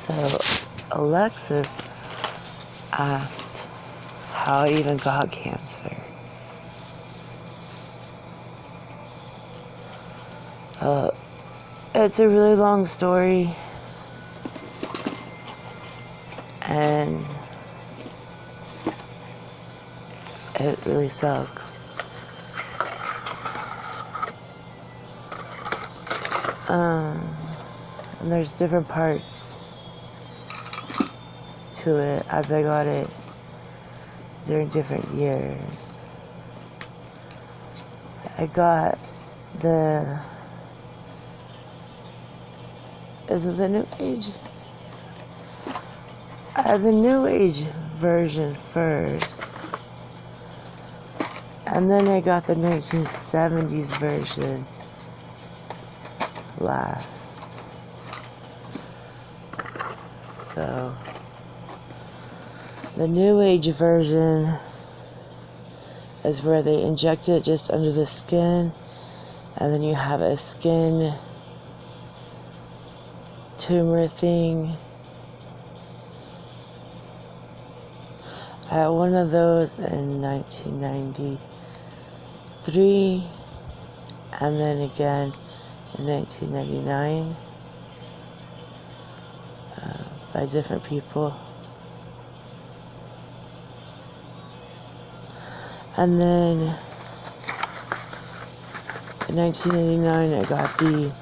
So Alexis asked how I even got cancer. It's a really long story, and it really sucks. And there's different parts to it as I got it during different years. I got is it the New Age? I had the New Age version first. And then I got the 1970s version last. So, the New Age version is where they inject it just under the skin, and then you have a skin tumor thing. I had one of those in 1993, and then again in 1999 by different people. And then in 1989 I got the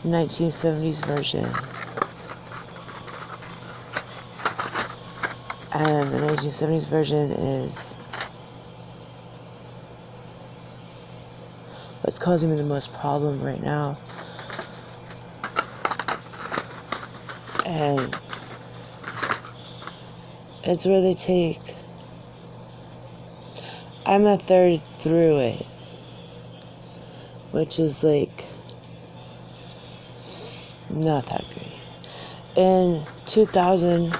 1970s version. And the 1970s version is what's causing me the most problem right now. And it's where they take... I'm a third through it, which is like not that great. In 2000,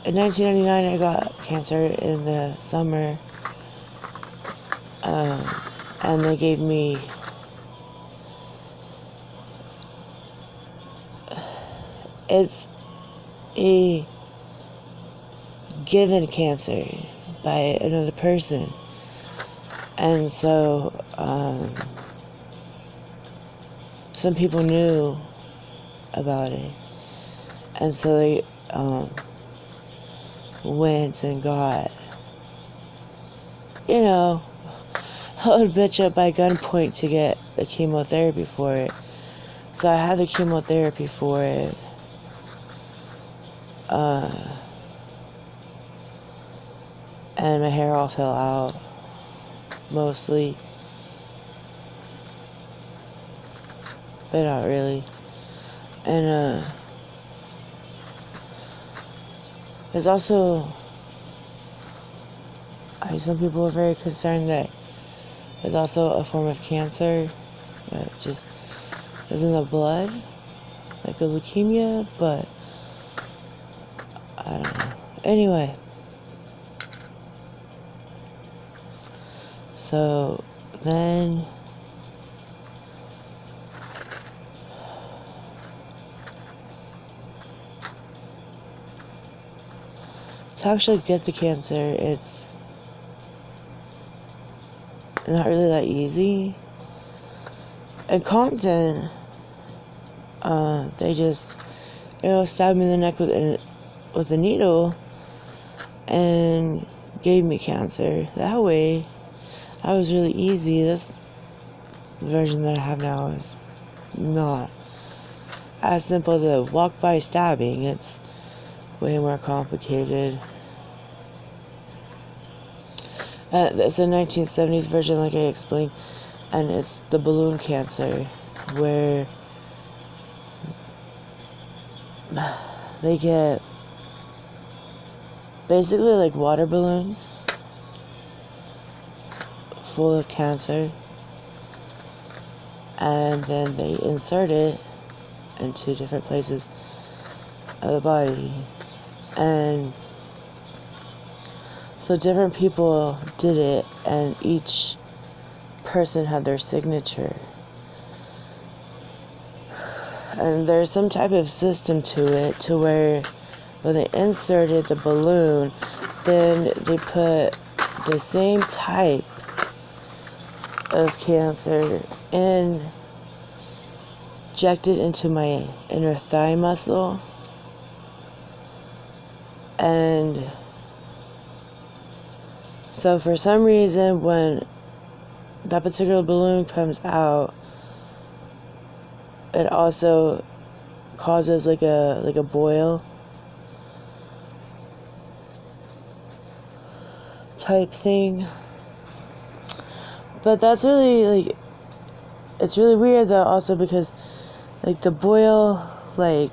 in 1999, I got cancer in the summer, and they gave me it's a given cancer by another person, and so some people knew about it, and so they went and got, held bitch up by gunpoint to get the chemotherapy for it. So I had the chemotherapy for it. And my hair all fell out, mostly, but not really. And there's also, some people are very concerned that there's also a form of cancer that just is in the blood, like a leukemia, but I don't know. Anyway, so then to actually get the cancer, it's not really that easy. In Compton, they just, stabbed me in the neck with a needle and gave me cancer. That way, that was really easy. This version that I have now is not as simple as a walk-by stabbing. It's way more complicated. It's a 1970s version, like I explained, and it's the balloon cancer, where they get basically like water balloons full of cancer, and then they insert it into different places of the body. And so different people did it, and each person had their signature. And there's some type of system to it to where when they inserted the balloon, then they put the same type of cancer injected into my inner thigh muscle. And so for some reason, when that particular balloon comes out, it also causes like a boil type thing. But that's really like, it's really weird though, also because like the boil, like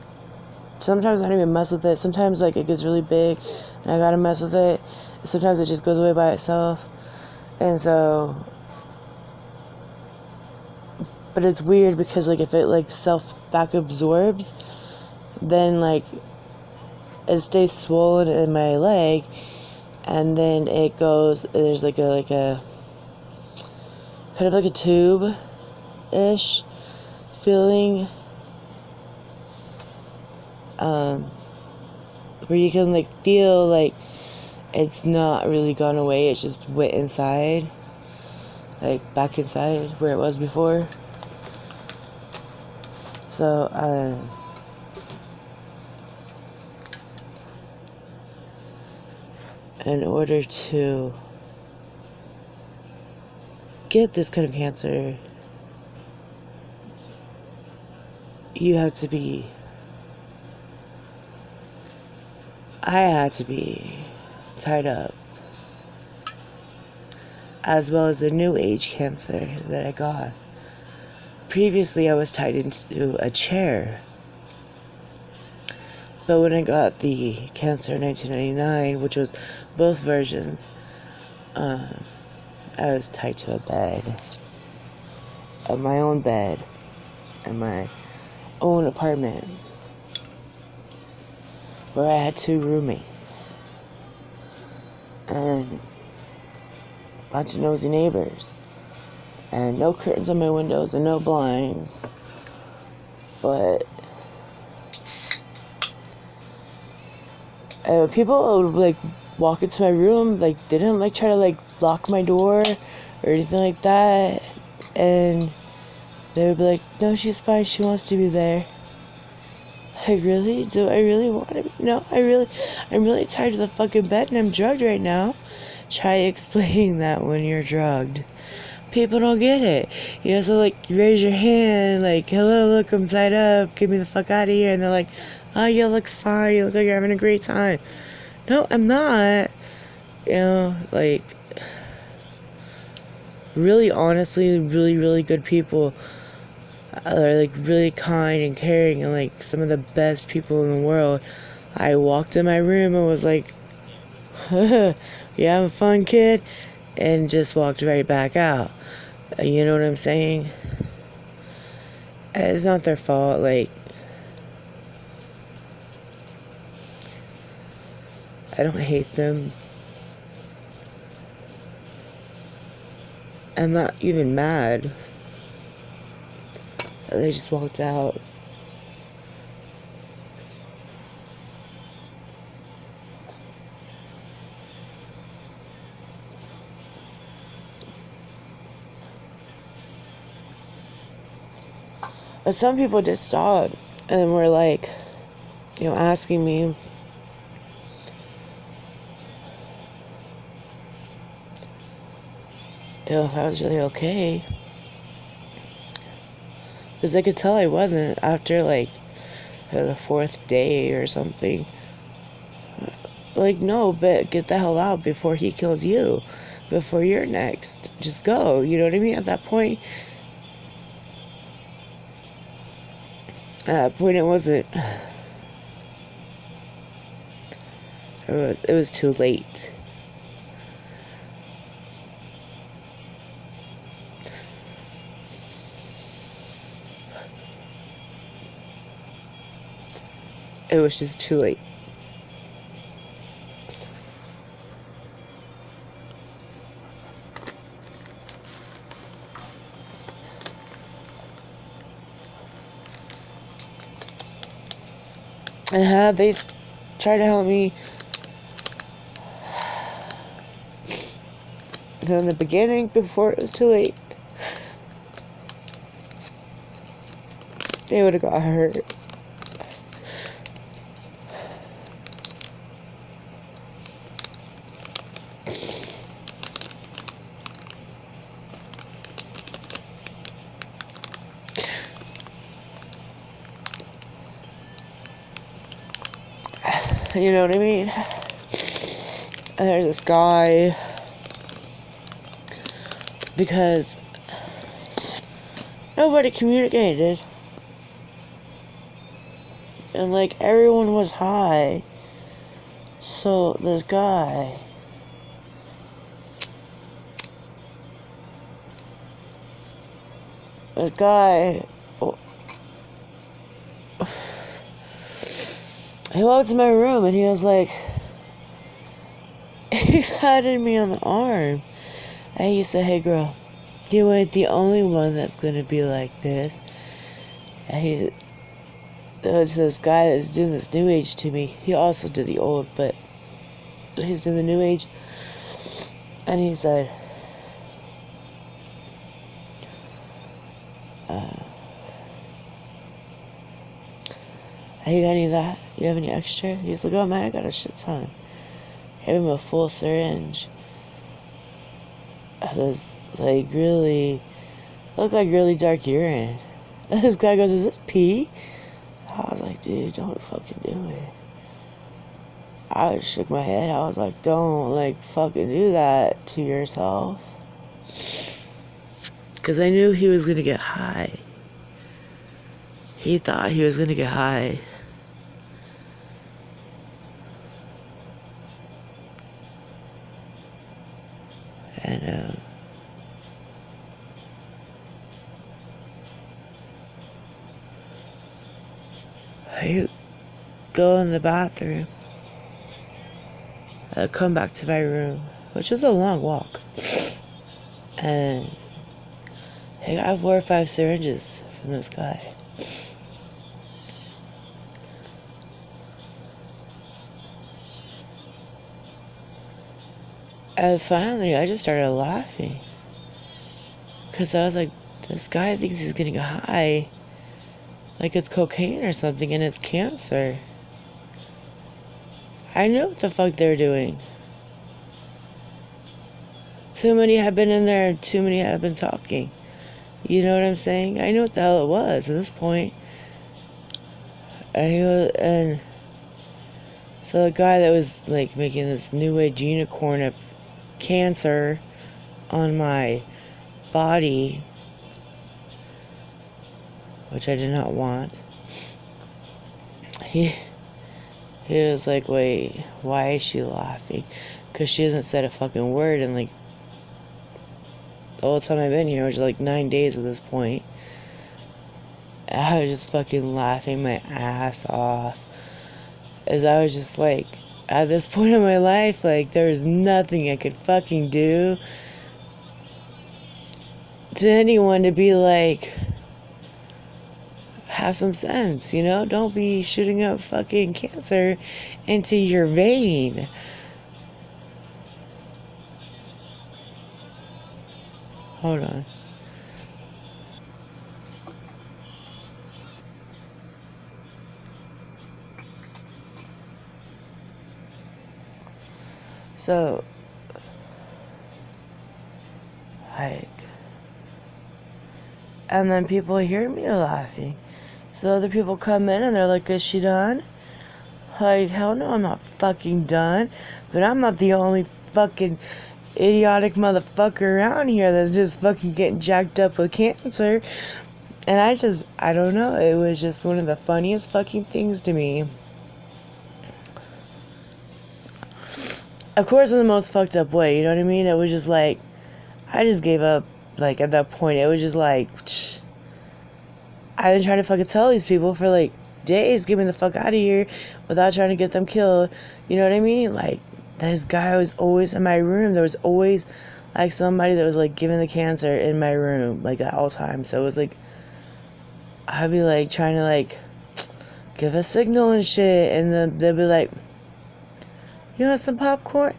sometimes I don't even mess with it. Sometimes like it gets really big and I gotta mess with it. Sometimes it just goes away by itself. And so, but it's weird because like if it like self back absorbs, then like it stays swollen in my leg, and then it goes, there's like a kind of like a tube ish feeling, where you can like feel like it's not really gone away, it's just went inside, like back inside where it was before. So in order to get this kind of cancer, I had to be tied up, as well as the new age cancer that I got. Previously, I was tied into a chair, but when I got the cancer in 1999, which was both versions, I was tied to a bed, my own bed, in my own apartment, where I had 2 roommates and a bunch of nosy neighbors, and no curtains on my windows and no blinds. But people would like walk into my room, like they didn't like try to like lock my door or anything like that, and they would be like, no, she's fine, she wants to be there. Like, really? Do I really want to be? No, I'm really tired of the fucking bed and I'm drugged right now. Try explaining that when you're drugged. People don't get it. You know, so like, you raise your hand, like, hello, look, I'm tied up, get me the fuck out of here. And they're like, oh, you look fine, you look like you're having a great time. No, I'm not. You know, like, really honestly, really, really good people are like really kind and caring and like some of the best people in the world. I walked in my room and was like, you having fun, kid? And just walked right back out. You know what I'm saying? It's not their fault. Like, I don't hate them. I'm not even mad. They just walked out. But some people did stop and were like, you know, asking me, you know, if I was really okay. Because I could tell I wasn't after like the 4th day or something. Like, no, but get the hell out before he kills you. Before you're next. Just go. You know what I mean? At that point, it wasn't. It was too late. It was just too late. And how they tried to help me in the beginning before it was too late, they would have got hurt. You know what I mean? And there's this guy, because nobody communicated, and like everyone was high, so this guy, he walked in my room and he was like, he patted me on the arm. And he said, "Hey girl, you ain't the only one that's gonna be like this." And there was this guy that's doing this new age to me. He also did the old, but he's doing the new age. And he said, "Hey, you got any of that? You have any extra?" He's like, "Oh man, I got a shit ton." Gave him a full syringe. It was like really, looked like really dark urine. And this guy goes, "Is this pee?" I was like, "Dude, don't fucking do it." I just shook my head. I was like, "Don't like fucking do that to yourself." Because I knew he was gonna get high. He thought he was gonna get high. And I go in the bathroom. I come back to my room, which was a long walk. And I got 4 or 5 syringes from this guy. And finally, I just started laughing. Because I was like, this guy thinks he's getting high. Like it's cocaine or something, and it's cancer. I know what the fuck they're doing. Too many have been in there, and too many have been talking. You know what I'm saying? I know what the hell it was at this point. And so the guy that was like making this new age unicorn of cancer on my body, which I did not want, he was like, "Wait, why is she laughing?" Because she hasn't said a fucking word in like the whole time I've been here, which is like 9 days at this point. I was just fucking laughing my ass off, as I was just like, at this point in my life, like there was nothing I could fucking do to anyone to be like, have some sense, you know? Don't be shooting up fucking cancer into your vein. Hold on. So, like, and then people hear me laughing. So other people come in and they're like, "Is she done?" Like, hell no, I'm not fucking done. But I'm not the only fucking idiotic motherfucker around here that's just fucking getting jacked up with cancer. And I don't know, it was just one of the funniest fucking things to me. Of course, in the most fucked up way, you know what I mean? It was just like, I just gave up. Like, at that point, it was just like, I've been trying to fucking tell these people for like days, get me the fuck out of here without trying to get them killed. You know what I mean? Like, this guy was always in my room. There was always like somebody that was like giving the cancer in my room, like at all times. So it was like, I'd be like trying to like give a signal and shit, and then they'll be like, you want some popcorn?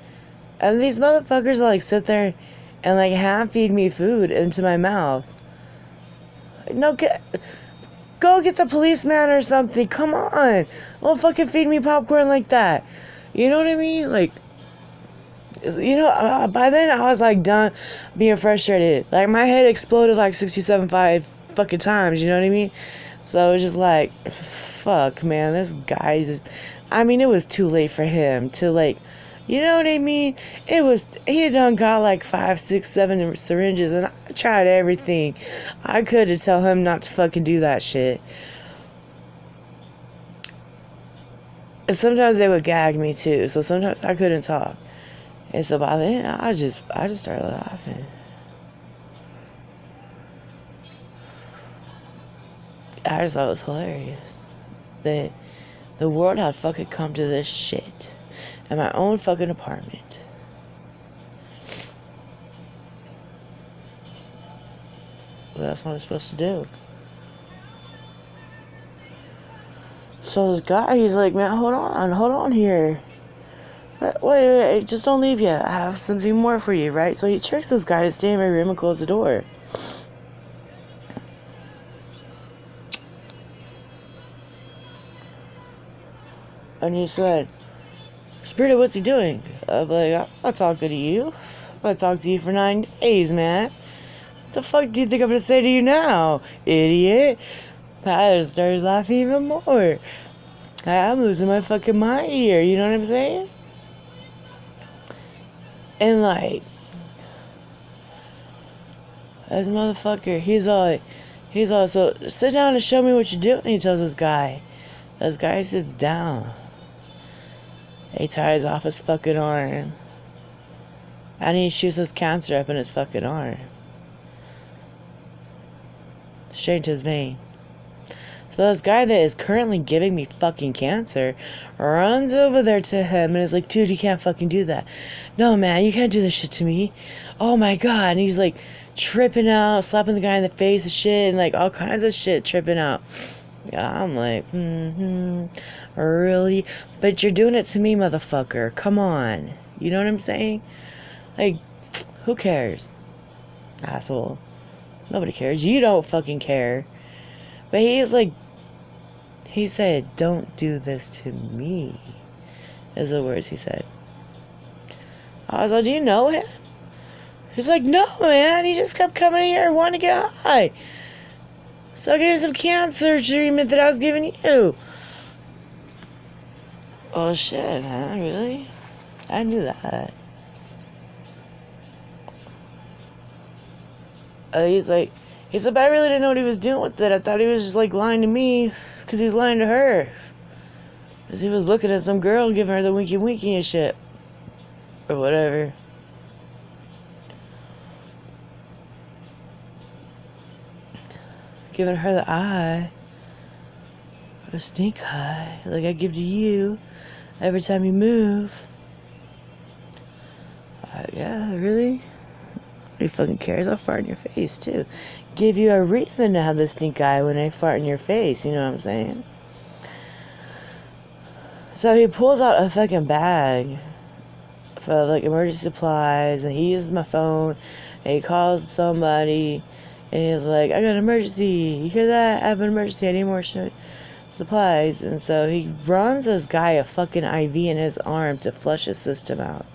And these motherfuckers like sit there and like half feed me food into my mouth. No, go get the policeman or something. Come on. Don't fucking feed me popcorn like that. You know what I mean? Like, you know, by then I was like done being frustrated. Like my head exploded like 67.5 fucking times. You know what I mean? So it was just like, fuck, man. This guy's just, I mean, it was too late for him to like, you know what I mean? He had done got like 5, 6, 7 syringes, and I tried everything I could to tell him not to fucking do that shit. And sometimes they would gag me too, so sometimes I couldn't talk. And so by then, I just started laughing. I just thought it was hilarious that the world had fucking come to this shit in my own fucking apartment. Well, that's what I'm supposed to do. So this guy, he's like, man, hold on here. Wait, just don't leave yet. I have something more for you, right? So he tricks this guy to stay in my room and close the door. And he said, Spirit, what's he doing? I'm like, I'll talk to you. I'll talk to you for 9 days, man. What the fuck do you think I'm gonna say to you now, idiot? I just started laughing even more. I'm losing my fucking mind here, you know what I'm saying? And like, this motherfucker, he's all, so sit down and show me what you're doing, he tells this guy. This guy sits down. He ties off his fucking arm. And he shoots his cancer up in his fucking arm. Straight to his vein. So this guy that is currently giving me fucking cancer runs over there to him and is like, dude, you can't fucking do that. No, man, you can't do this shit to me. Oh my god. And he's like tripping out, slapping the guy in the face and shit, and like all kinds of shit tripping out. Yeah, I'm like, really? But you're doing it to me, motherfucker. Come on. You know what I'm saying? Like, who cares? Asshole. Nobody cares. You don't fucking care. But he's like, he said, don't do this to me, is the words he said. I was like, do you know him? He's like, no, man. He just kept coming here and wanting to get high. So I gave him some cancer treatment that I was giving you. Oh, shit, man. Really? I knew that. He's like, but I really didn't know what he was doing with it. I thought he was just like lying to me because he was lying to her. Because he was looking at some girl giving her the winky winky and shit. Or whatever. Giving her the eye. Or a stink eye. Like I give to you every time you move. Yeah, really? Nobody fucking cares. I'll fart in your face too. Give you a reason to have the stink eye when I fart in your face. You know what I'm saying? So he pulls out a fucking bag for like emergency supplies, and he uses my phone, and he calls somebody, and he's like, I got an emergency. You hear that? I have an emergency. I need more supplies. And so he runs this guy a fucking IV in his arm to flush his system out.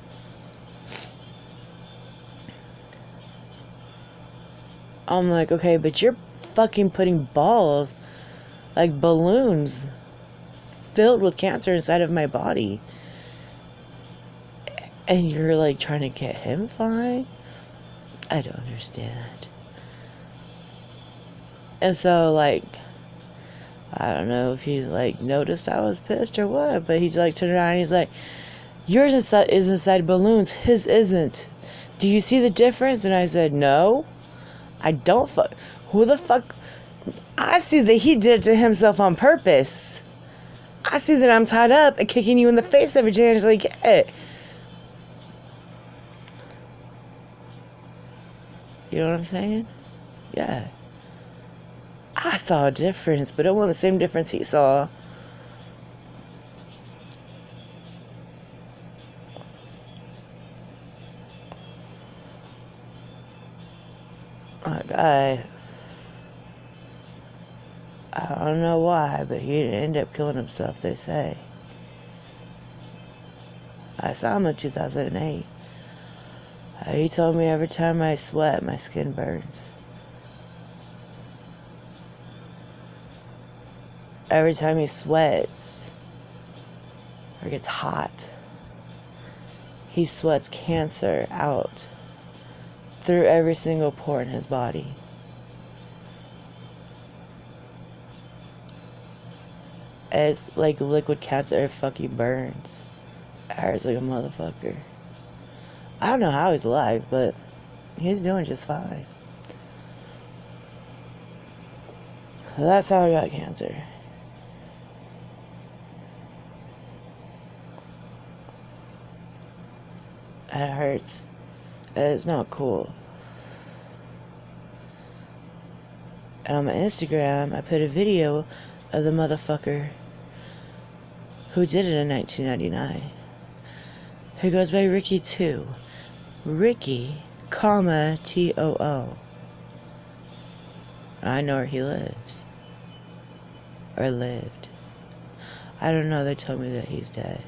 I'm like, okay, but you're fucking putting balls, like balloons, filled with cancer inside of my body. And you're like trying to get him fine? I don't understand. And so, like, I don't know if he, like, noticed I was pissed or what, but he, like, turned around and he's like, yours is inside balloons, his isn't. Do you see the difference? And I said, no. I don't who the fuck? I see that he did it to himself on purpose. I see that I'm tied up and kicking you in the face every chance I get. You know what I'm saying? Yeah. I saw a difference, but it wasn't the same difference he saw. guy, I don't know why, but he ended up killing himself, they say. I saw him in 2008. He told me every time I sweat, my skin burns. Every time he sweats or gets hot, he sweats cancer out through every single pore in his body. And it's like liquid cancer, it fucking burns. It hurts like a motherfucker. I don't know how he's alive, but he's doing just fine. That's how I got cancer. It hurts. It's not cool. And on my Instagram, I put a video of the motherfucker who did it in 1999. Who goes by Ricky 2. Ricky, comma, Too. I know where he lives. Or lived. I don't know, they told me that he's dead.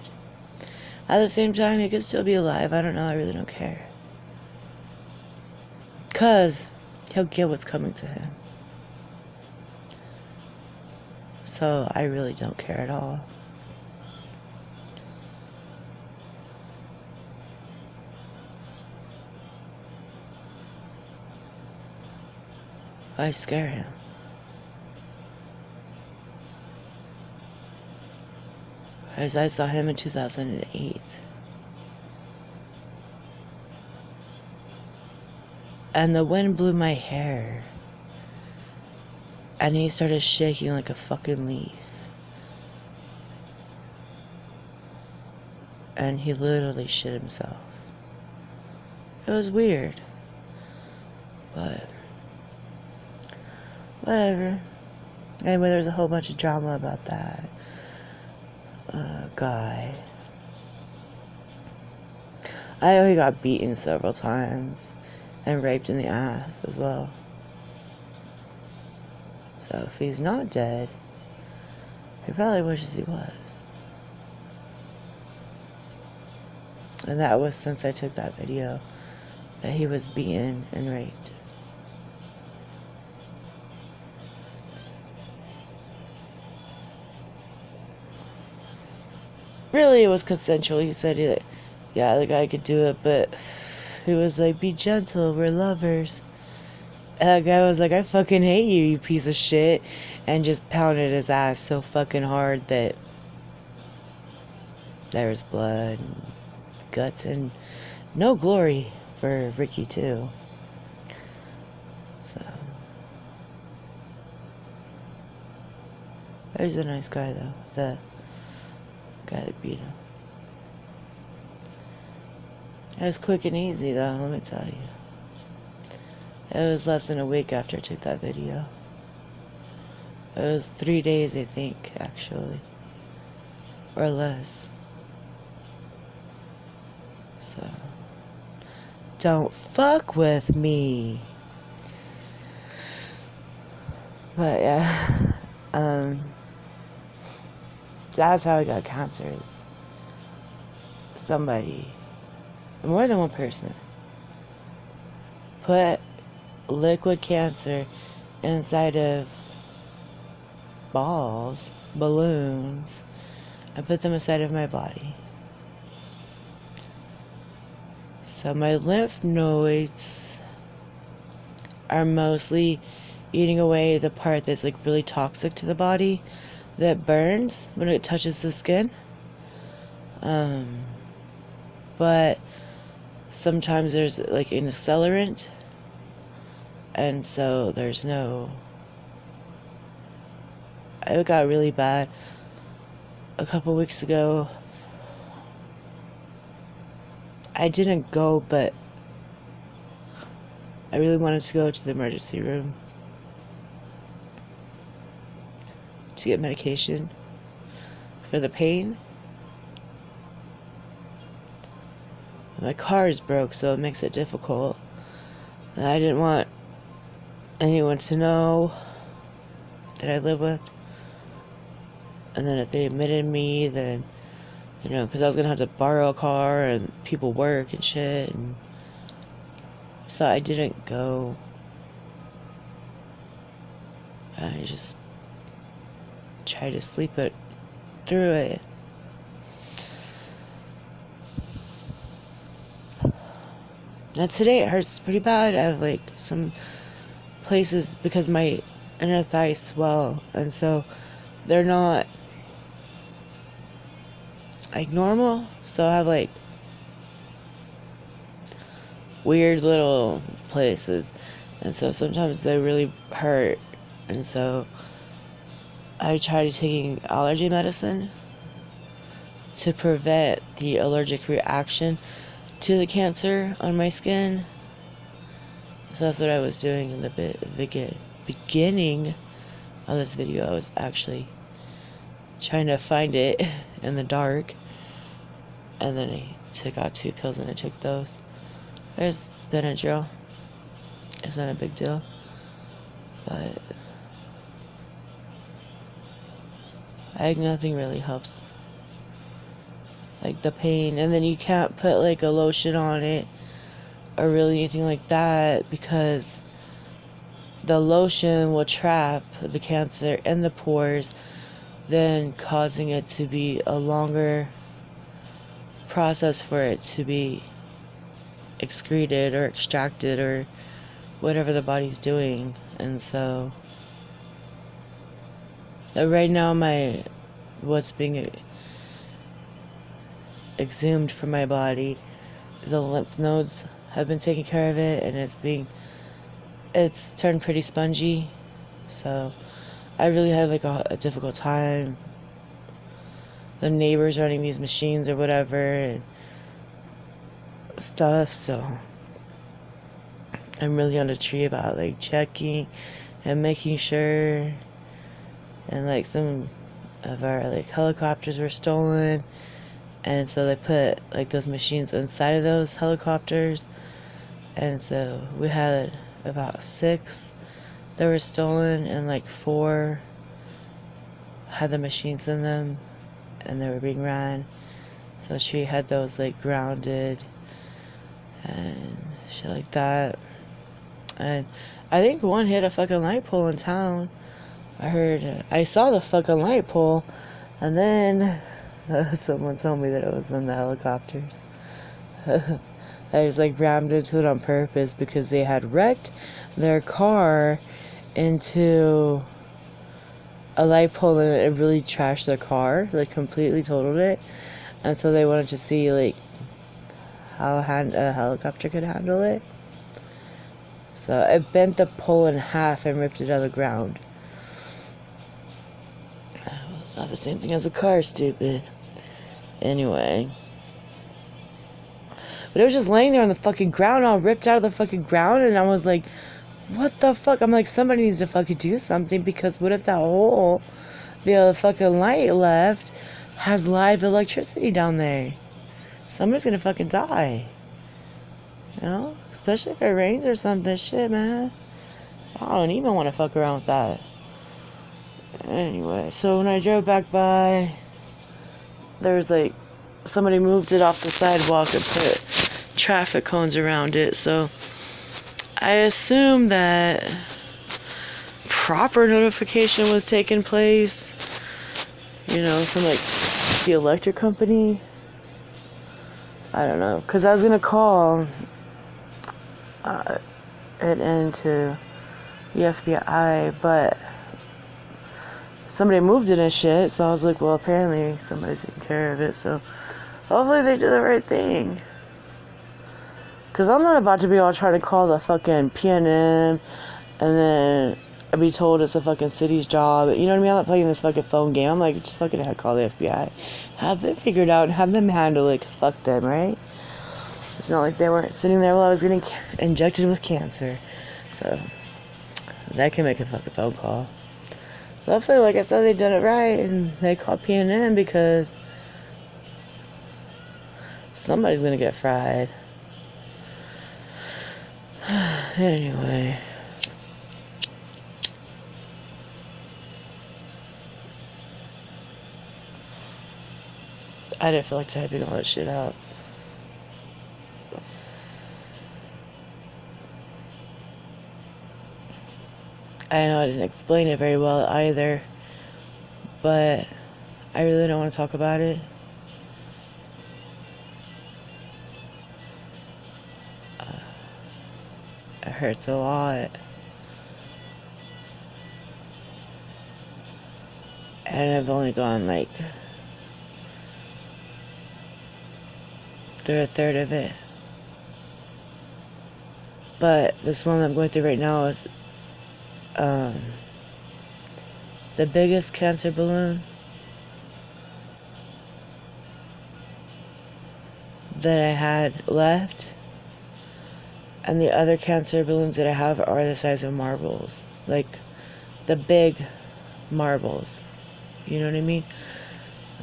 At the same time, he could still be alive. I don't know, I really don't care. 'Cause he'll get what's coming to him. So I really don't care at all. I scare him. As I saw him in 2008. And the wind blew my hair. And he started shaking like a fucking leaf. And he literally shit himself. It was weird. But whatever. Anyway, there's a whole bunch of drama about that guy. I know he got beaten several times and raped in the ass as well. So if he's not dead, he probably wishes he was. And that was since I took that video that he was beaten and raped. Really, it was consensual. He said, yeah, the guy could do it, but he was like, be gentle, we're lovers. And that guy was like, I fucking hate you, you piece of shit. And just pounded his ass so fucking hard that there was blood and guts and no glory for Ricky too. So there's a nice guy though, the guy that beat him. It was quick and easy though, let me tell you. It was less than a week after I took that video. It was 3 days, I think, actually. Or less. So don't fuck with me. But yeah. That's how I got cancer. Is somebody, more than one person, put liquid cancer inside of balls, balloons, and put them inside of my body. So my lymph nodes are mostly eating away the part that's like really toxic to the body that burns when it touches the skin. But sometimes there's like an accelerant, and so there's no. It got really bad a couple weeks ago. I didn't go, but I really wanted to go to the emergency room to get medication for the pain. My car is broke, so it makes it difficult. And I didn't want anyone to know that I live with. And then if they admitted me, then, you know, because I was going to have to borrow a car and people work and shit. And so I didn't go. I just tried to sleep it through it. Now today it hurts pretty bad. I have like some places because my inner thighs swell, and so they're not like normal. So I have like weird little places, and so sometimes they really hurt, and so I tried taking allergy medicine to prevent the allergic reaction to the cancer on my skin. So that's what I was doing in the beginning of this video. I was actually trying to find it in the dark, and then I took out 2 pills and I took those. There's Benadryl. It's not a big deal, but like nothing really helps like the pain. And then you can't put like a lotion on it or really anything like that, because the lotion will trap the cancer in the pores, then causing it to be a longer process for it to be excreted or extracted or whatever the body's doing. And so right now what's being exhumed from my body, the lymph nodes have been taking care of it, and it's turned pretty spongy. So I really had like a difficult time. The neighbors running these machines or whatever and stuff, so I'm really on the tree about like checking and making sure. And like some of our like helicopters were stolen, and so they put like those machines inside of those helicopters, and so we had about 6 that were stolen, and like 4 had the machines in them and they were being ran. So she had those like grounded and shit like that. And I think one hit a fucking light pole in town. I saw the fucking light pole, and then someone told me that it was in the helicopters. I just like rammed into it on purpose because they had wrecked their car into a light pole, and it really trashed their car, like completely totaled it. And so they wanted to see like how a helicopter could handle it. So it bent the pole in half and ripped it out of the ground. Well, it's not the same thing as a car, stupid. Anyway. But it was just laying there on the fucking ground, all ripped out of the fucking ground, and I was like, what the fuck? I'm like, somebody needs to fucking do something, because what if that hole the fucking light left has live electricity down there? Somebody's gonna fucking die. You know? Especially if it rains or something. Shit, man. I don't even want to fuck around with that. Anyway, so when I drove back by, there was like, somebody moved it off the sidewalk and put traffic cones around it. So I assume that proper notification was taking place, you know, from like the electric company. I don't know, because I was gonna call it into the FBI, but somebody moved it and shit. So I was like, well, apparently somebody's taking care of it, so hopefully they do the right thing. Because I'm not about to be all trying to call the fucking PNM and then I'd be told it's a fucking city's job. You know what I mean? I'm not playing this fucking phone game. I'm like, just fucking call the FBI. Have them figured out and have them handle it, because fuck them, right? It's not like they weren't sitting there while I was getting injected with cancer. So that can make a fucking phone call. So hopefully, like I said, they did it right and they called PNM, because somebody's gonna get fried. Anyway, I didn't feel like typing all that shit out. I know I didn't explain it very well either, but I really don't want to talk about it. It hurts a lot. And I've only gone like through a third of it. But this one I'm going through right now is the biggest cancer balloon that I had left, and the other cancer balloons that I have are the size of marbles, like the big marbles. You know what I mean?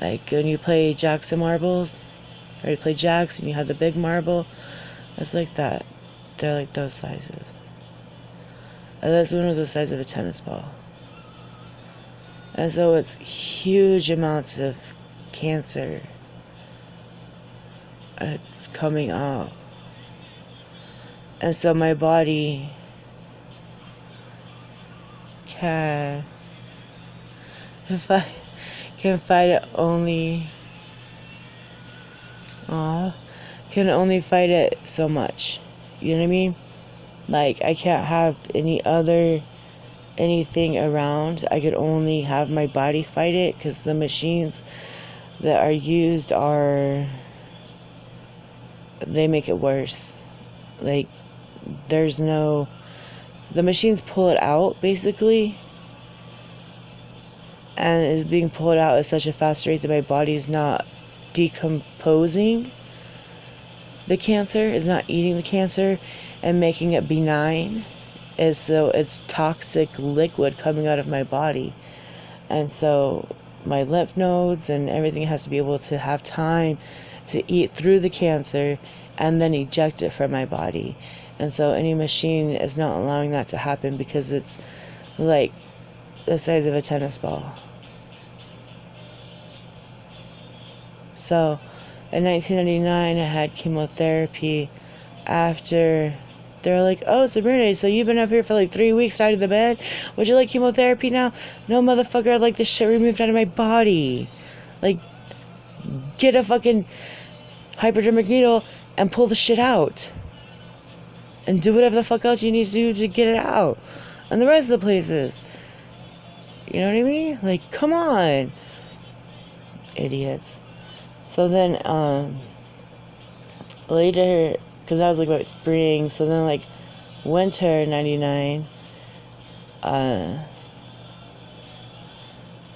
Like when you play jacks and marbles, or you play jacks and you have the big marble, it's like that. They're like those sizes. And this one was the size of a tennis ball. And so it's huge amounts of cancer. It's coming out. And so my body can fight it only can only fight it so much. You know what I mean? Like I can't have anything around. I could only have my body fight it, because the machines that are used they make it worse. Like the machines pull it out basically, and it's being pulled out at such a fast rate that my body's not decomposing the cancer, it's not eating the cancer and making it benign. So it's toxic liquid coming out of my body. And so my lymph nodes and everything has to be able to have time to eat through the cancer and then eject it from my body. And so any machine is not allowing that to happen, because it's like the size of a tennis ball. So in 1999, I had chemotherapy after. They're like, oh, Sabrina, so you've been up here for like 3 weeks out of the bed? Would you like chemotherapy now? No, motherfucker, I'd like this shit removed out of my body. Like, get a fucking hypodermic needle and pull the shit out. And do whatever the fuck else you need to do to get it out. And the rest of the places. You know what I mean? Like, come on. Idiots. So then, later, because that was like about spring, so then like winter 99,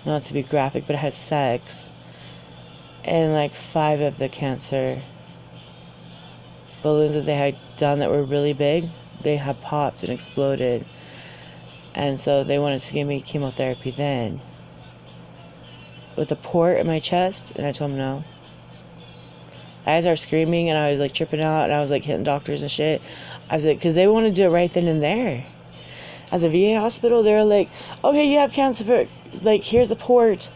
not to be graphic, but I had sex, and like 5 of the cancer balloons that they had done that were really big, they had popped and exploded, and so they wanted to give me chemotherapy then with a port in my chest, and I told them no. I started screaming, and I was like tripping out, and I was like hitting doctors and shit. I was like, because they want to do it right then and there. At the VA hospital, they were like, okay, you have cancer, but like, here's a port.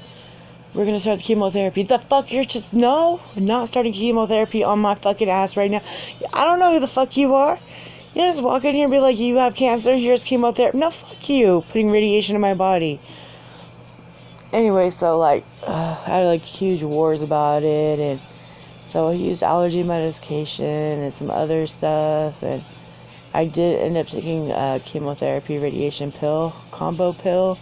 We're going to start the chemotherapy. The fuck, you're just, no, I'm not starting chemotherapy on my fucking ass right now. I don't know who the fuck you are. You just walk in here and be like, you have cancer, here's chemotherapy. No, fuck you, putting radiation in my body. Anyway, so like, I had like huge wars about it, and so I used allergy medication and some other stuff, and I did end up taking a chemotherapy radiation combo pill,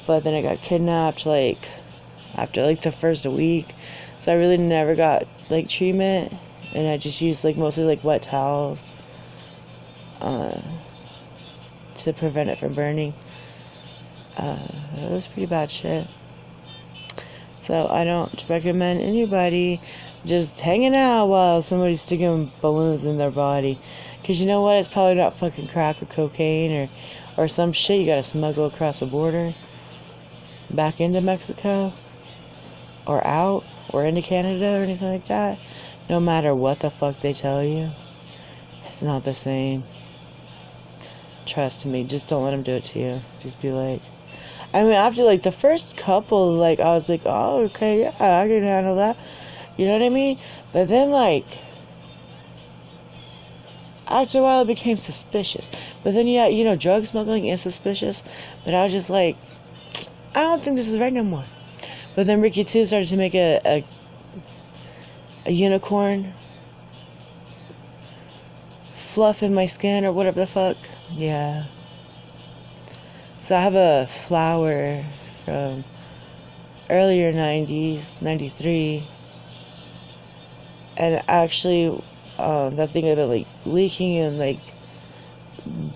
but then I got kidnapped like after like the first week, so I really never got like treatment, and I just used like mostly like wet towels to prevent it from burning. It was pretty bad shit. So I don't recommend anybody just hanging out while somebody's sticking balloons in their body. Because you know what? It's probably not fucking crack or cocaine or some shit you gotta smuggle across the border back into Mexico or out or into Canada or anything like that. No matter what the fuck they tell you, it's not the same. Trust me. Just don't let them do it to you. Just be like... I mean, after like the first couple, like I was like, oh, okay, yeah, I can handle that. You know what I mean? But then, like, after a while, it became suspicious. But then, yeah, you know, drug smuggling is suspicious. But I was just like, I don't think this is right no more. But then Ricky 2 started to make a unicorn fluff in my skin or whatever the fuck. Yeah. So I have a flower from earlier 90s, 93. And actually, that thing had been like leaking and like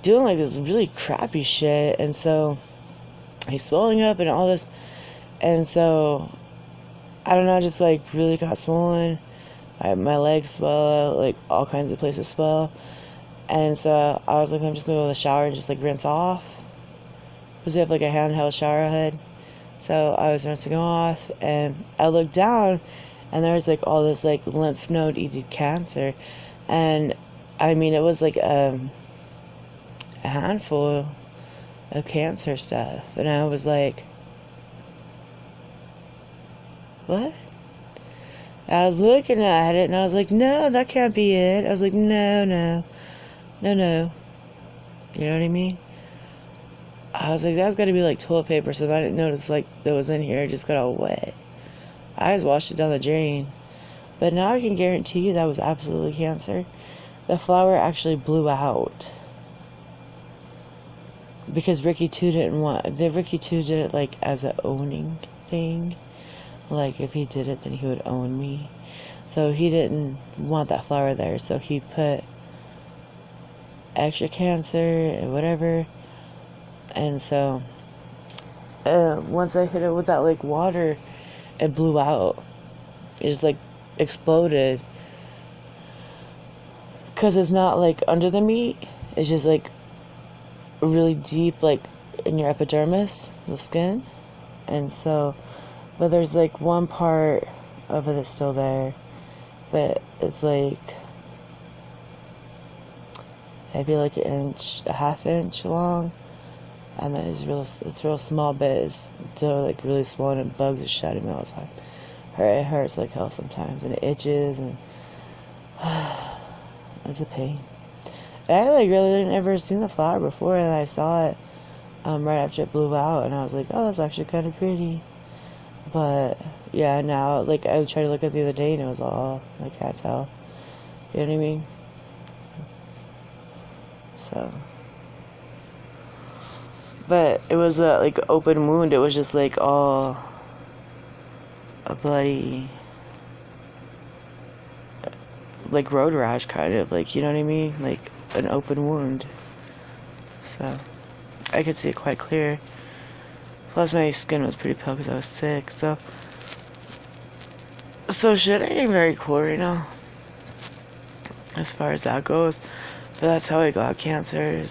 doing like this really crappy shit. And so he's swelling up and all this. And so, I don't know, I just like really got swollen. My legs swell, like all kinds of places swell. And so I was like, I'm just gonna go in the shower and just like rinse off. Because we have like a handheld shower head. So I was rinsing off and I looked down and there was like all this like lymph node eated cancer. And I mean, it was like a handful of cancer stuff. And I was like, what? I was looking at it and I was like, no, that can't be it. I was like, no. You know what I mean? I was like, that's got to be like toilet paper. So I didn't notice like that was in here. It just got all wet. I just washed it down the drain. But now I can guarantee you that was absolutely cancer. The flower actually blew out. Because Ricky 2 didn't want... Ricky 2 did it like as an owning thing. Like if he did it, then he would own me. So he didn't want that flower there. So he put extra cancer and whatever. And so once I hit it with that like water, it blew out. It just like exploded. Because it's not like under the meat. It's just like really deep, like in your epidermis, the skin. And so, but there's like one part of it that's still there. But it's like maybe like an inch, a half inch long. And that is it's real small, but it's still like really swollen and bugs the shit out of me all the time. It hurts like hell sometimes and it itches and it's a pain. And I like really didn't ever seen the flower before and I saw it right after it blew out and I was like, oh, that's actually kind of pretty. But yeah, now like I tried to look at it the other day and it was all, I can't tell. You know what I mean? So, but it was a like open wound. It was just like all a bloody like road rash kind of, like, you know what I mean, like an open wound. So I could see it quite clear. Plus my skin was pretty pale because I was sick. So shit ain't very cool right now as far as that goes. But that's how I got cancer.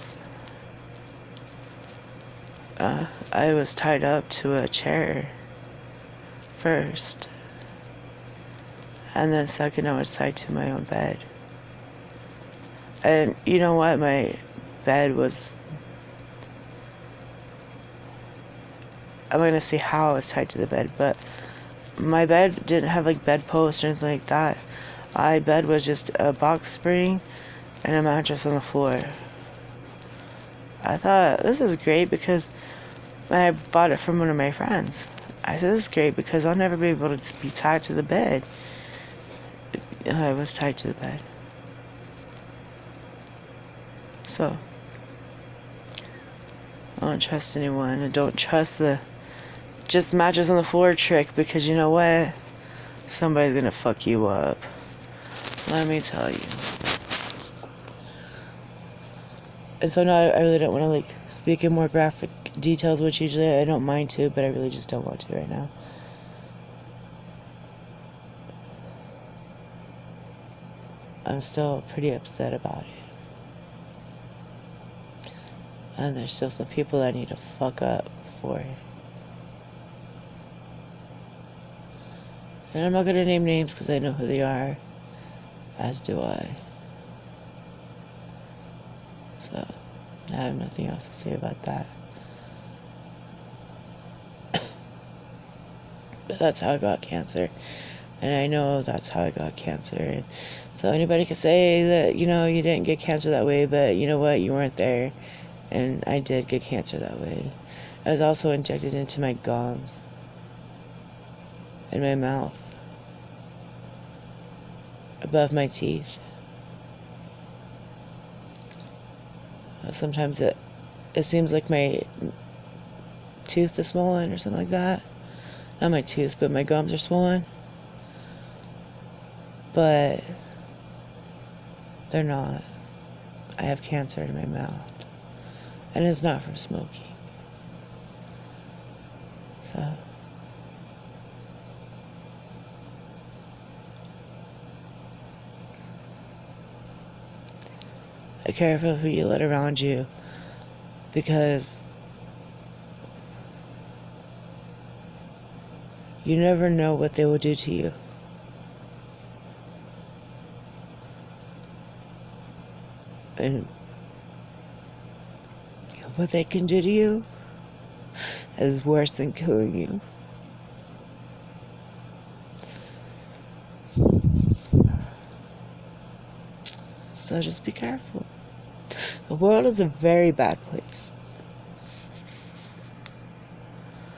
I was tied up to a chair first. And then second, I was tied to my own bed. And you know what? My bed was... I'm not going to say how I was tied to the bed, but my bed didn't have like bedposts or anything like that. My bed was just a box spring and a mattress on the floor. I thought, this is great because I bought it from one of my friends. I said, this is great because I'll never be able to be tied to the bed. I was tied to the bed. So, I don't trust anyone. I don't trust the just mattress on the floor trick because you know what? Somebody's gonna fuck you up. Let me tell you. And so now I really don't want to like speak in more graphic details, which usually I don't mind to, but I really just don't want to right now. I'm still pretty upset about it. And there's still some people that need to fuck up for it. And I'm not gonna name names because I know who they are, as do I. So, I have nothing else to say about that. But that's how I got cancer. And I know that's how I got cancer. And so anybody could say that, you know, you didn't get cancer that way, but you know what? You weren't there. And I did get cancer that way. I was also injected into my gums and my mouth, above my teeth. Sometimes it seems like my tooth is swollen or something like that. Not my tooth, but my gums are swollen. But they're not. I have cancer in my mouth. And it's not from smoking. So be careful who you let around you, because you never know what they will do to you. And what they can do to you is worse than killing you. So just be careful. The world is a very bad place.